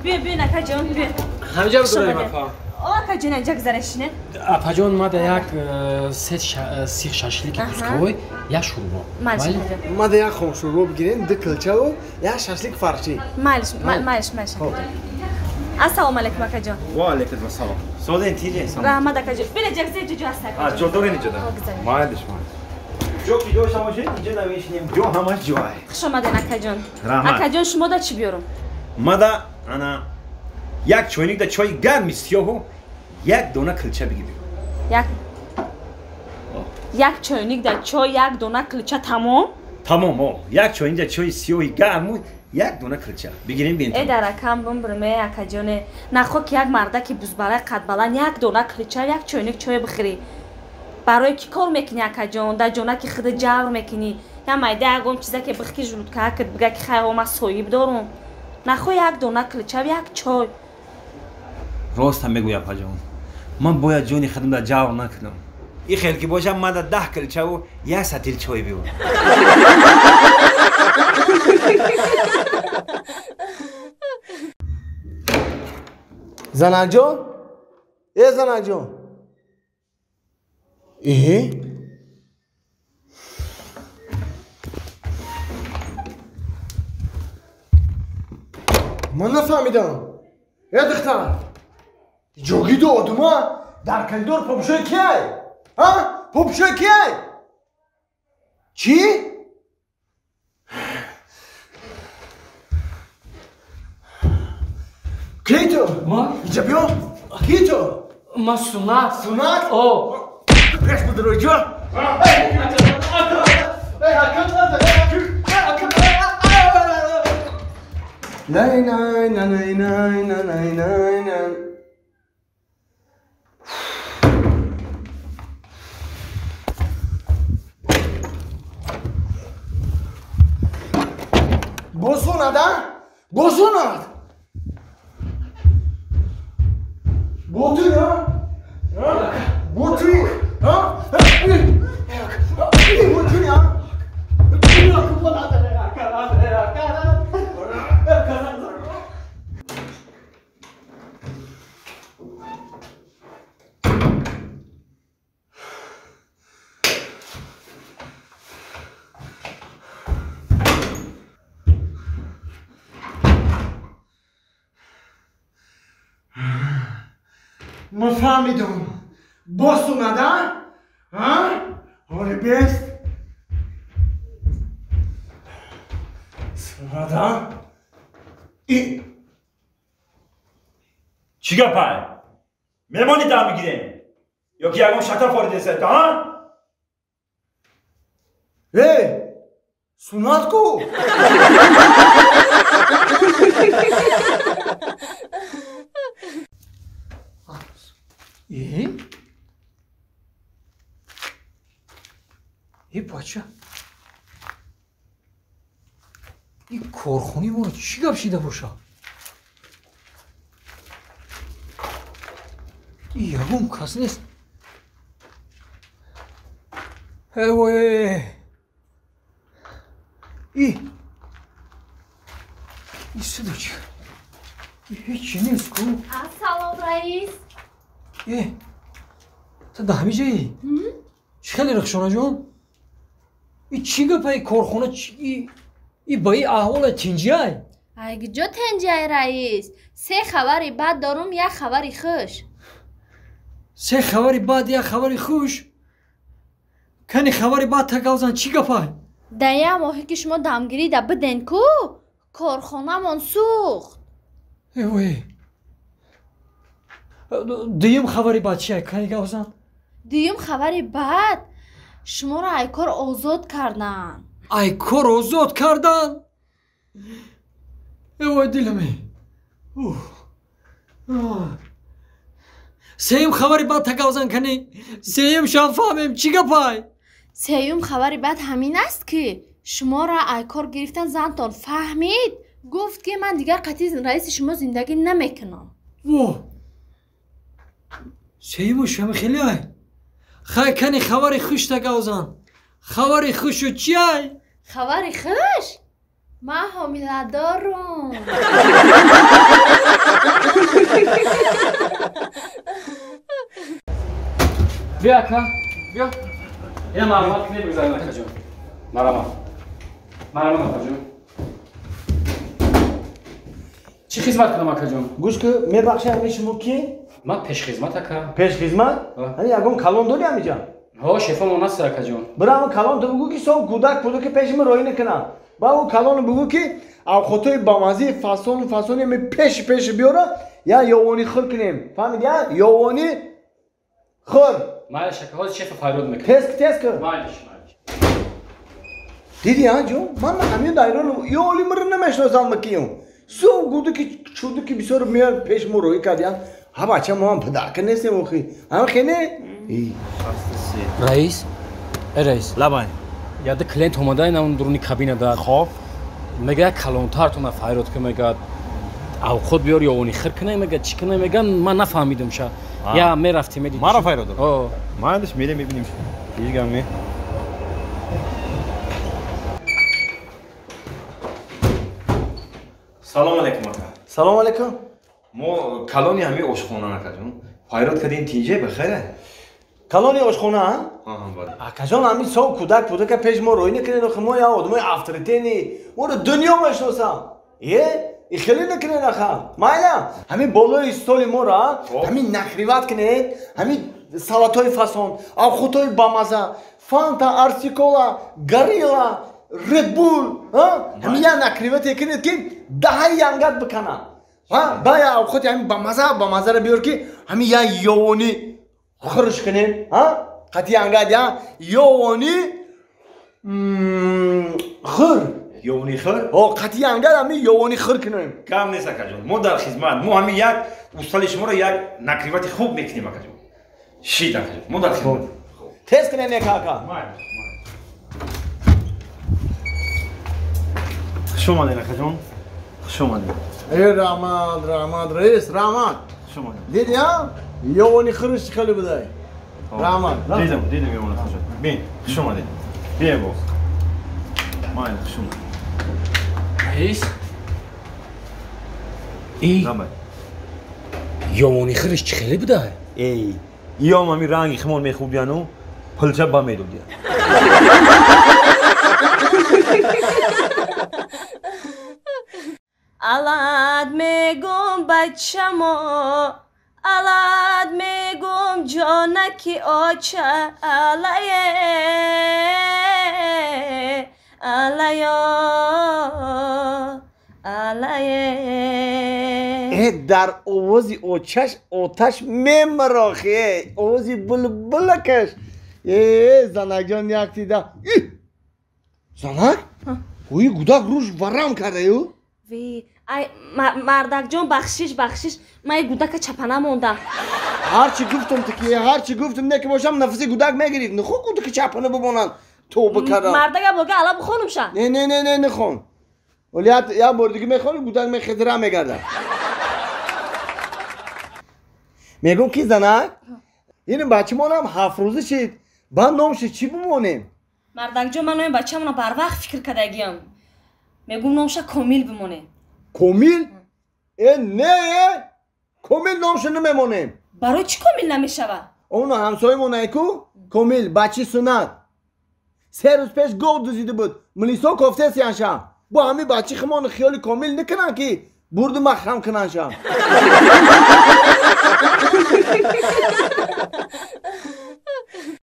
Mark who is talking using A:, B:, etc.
A: بیا نکه جان بیا
B: همینجا بگذاریم اپا
A: آقا جان اینجا گذارشینه
B: اپا جان ما در یک سیخ شاشلیک پوسکوی یک شوربا
A: مالش
C: ما در یک خون شوربا بگیریم دو کلچه و یک شاشلیک فرشی
A: مالش السلام علیکم اکا جان
D: و علیکم السلام سودا انتیجه
A: رحمت اکا جان بله جگزه جو هست اکا
D: جو داره اینجا داره مایلش جو کی دوش هماشه اینجا نمیشنیم جو همش جوه
A: خوش آمدین اکا جان
D: رحمت
A: اکا جان شما دا چی بیارم
D: ما دا انا یک چوینیک دا چای گرم سیاهو یک دونه کلچه بگی بیارم
A: یک چوینیک دا چای یک دونه کلچه تمام
D: یک چوینیک دا چای سیاهی گرم یک دونه کلچه بگیریم بین
A: ای در کم بمبرمه اکا جان نخوا که یک مرده که بزباله قد بلند یک دونه کلچه یک چوینیک چای بخری برای کی کار میکنی اکا جان در جونه که خود جور میکنی یا مایده اگم چیزا که بخی جلوت که هکت بگه که خیلی ما صاحب دارم نخوا یک دونه کلچه یک چای
D: راست هم بگوی اپا جان من باید جونی خودم در جور نکنم این خیلی که باشم من در 10 کلچه و یک سطیل چای بیارم
C: زنک جان ای زنک جان من نفهمیدم ای دختر جوگی دو آدوما در کلیدور پاپشوی کیه؟ ها؟ پاپشوی کیه؟ چی؟ کی تو؟
B: ما؟
C: اینجا بیا کی تو؟
B: ما سونات
C: او پیش بود روی جو نای نای نای نای نای نای نای بوسوند بوسوند بوتوی ها بوتوی ها بوتوی ها ما فهمیدم باس اومدن ها آره بیست اومدن ای
D: چی گپای؟ مهمانی دام میگیریم یا که یکم شطر فارده سرت ها؟
C: سونات کو
B: ای بچه این کارخونی ما رو چی گفشیده باشه این یکم کس نیست وای این سدوچ این هیچی نیست کو
A: السلام رئیس
B: تا ده همی جایی؟ چی خیلی رخشانه جان؟ ای چی گپه کارخونه ای با ای احوال تنجی های؟
E: اگه جو تنجی های رئیس 3 خبری بد دارم 1 خبری خوش
B: 3 خبری بد 1 خبری خوش؟ کنی خبری بد تکاوزن چی گپه؟
E: در 1 ماهی که شما دمگیری در بدن کو کارخونه من سوخت
B: وای دویم خبری بد چیه کنی گوزن؟
E: دویم خبری بد شما را ایکار آزاد کردن
B: ایکار آزاد کردن؟ وای دلمه سیم خبری بد تکاوزن کنی سیم شان فهمیم چی گپای؟
E: سیم خبری بد همین است که شما را ایکار گرفتن زنتان فهمید گفت که من دیگر قطعی رئیس شما زندگی نمیکنم
B: سیمو شما خیلی های خواهی کنی خبری خوش تکاوزن خبری خوشو چی های؟
E: خبری خوش؟ من حامله دارم
F: بیا اکا بیا اینا معلومات کنی بگذاریم اکا جون مرحبا اکا جون چی خدمت کنم اکا جون؟
C: گوش که میبخشه همه شما کی؟
F: من پیش خدمت اکا
C: پیش خدمت؟ hani یکم کلان داری همینجا؟
F: ها شفا مناسب اکا جون
C: برام کلان تو بگو که سو کودک بودو که پیش من روی نکنه با او کلان بگو که او خطوی بامازی فاسون می پیش بیاره یا یوانی خور کنیم فهمید یا یوانی خور
F: مالش اکا حاضر شفا فایرود میکنم
C: تست کن
F: مالش
C: دیدی ها جو من همین دایره یه اولی مرد نمیشناسم مکیم سو گودو که چودو که بسیار میاد پیش مو روی کردیم ها بچه ما هم پدر که نیستیم اوخی هم خیلی
F: رئیس رئیس
D: لبای
F: یاد کلینت اومده اینا اون درونی کابینه داد
D: خب
F: میگه کلانتر تو فایرود که میگه او خود بیار یا اونی خیر کنه میگه چی کنه میگن من نفهمیدم شا یا میرفتی میدید
D: ما را فایرود
F: آه
D: ما داش میریم میبینیم هیچ گامی سلام علیکم اکا
C: سلام علیکم
D: ما کلانی همه اشخونه نکردیم فایرود کردیم تیجه بخیره
C: کلانی آشخونه ها؟
D: بله
C: اکجان همین سو کودک بوده که پیش ما روی نکنه نخ ما یا آدمای افتریتینی ما رو دنیا میشناسم این خیلی نکنه نخم مایلا همین بالای استولی ما را همین نخریوت کنه همین سالاتای فاسون او خطای بامازه فانتا ارسیکولا گاریلا ردبول همین یا نخریوت کنه که ده ینگت بکنه باید او خطی همین بامازه را بیار که همین یا یوانی خورش کنیم قطعی انگاد یا یوانی خور
D: یونی خیر
C: قطعی انگاد همی یوانی خور کنیم
D: کم نیست اکا جون ما در خدمت ما همین یک استاد شما را یک نکریوت خوب میکنیم اکا جون شید اکا جون ما در خدمت
C: تست کنیم یک اکا
D: شما دین اکا جون شما دین
C: ای رحمت رئیس رحمت
D: شما
C: دیدی ها یوانی خورش خیلی بودای رحمت
D: دیدم یونی خیر بین شما دین بیا بو ماین شما
F: رئیس ای یوانی خیرش چی خیلی بوده
D: ای یا مامی رنگی خمال میخوبیانو پلچه با میدودیا
A: الاد میگم بچه‌مو الاد میگم جانکی آچه علیه
C: در آوازی آتش میمراخه آوازی بلبلکش زنک جان یک دیده زنک؟ اوی گودک روش ورم کرده یو؟
A: وی ای مردک جان بخشش من یه گودک چپنه موندم
C: هرچی گفتم تکیه هرچی گفتم نه که باشم نفسی گودک میگیرید نخو گودک چپنه بمانن توبه کردم
A: مردک بلگه علا بخونم شن
C: نه نخون ولی یا بردگی میخوانم گودک میخدره میگرده میگم کی زنک؟ این بچه مانم 7 روزه شد با نامش چی بمانیم؟
A: مردک جان من این بچه منو بر وقت فکر کردگیم میگم نامش کامیل بمونه
C: کامیل؟ نه کامیل نامش نمیمانیم
A: برای چی کامیل نمیشوه؟
C: اونو همسایه مونایکو کامیل بچه سنت 3 روز پیش گل دزدیده بود ملیسا گفته سیانشا با همین بچه خمان خیال کامیل نکنن که برد مخرم کنن شا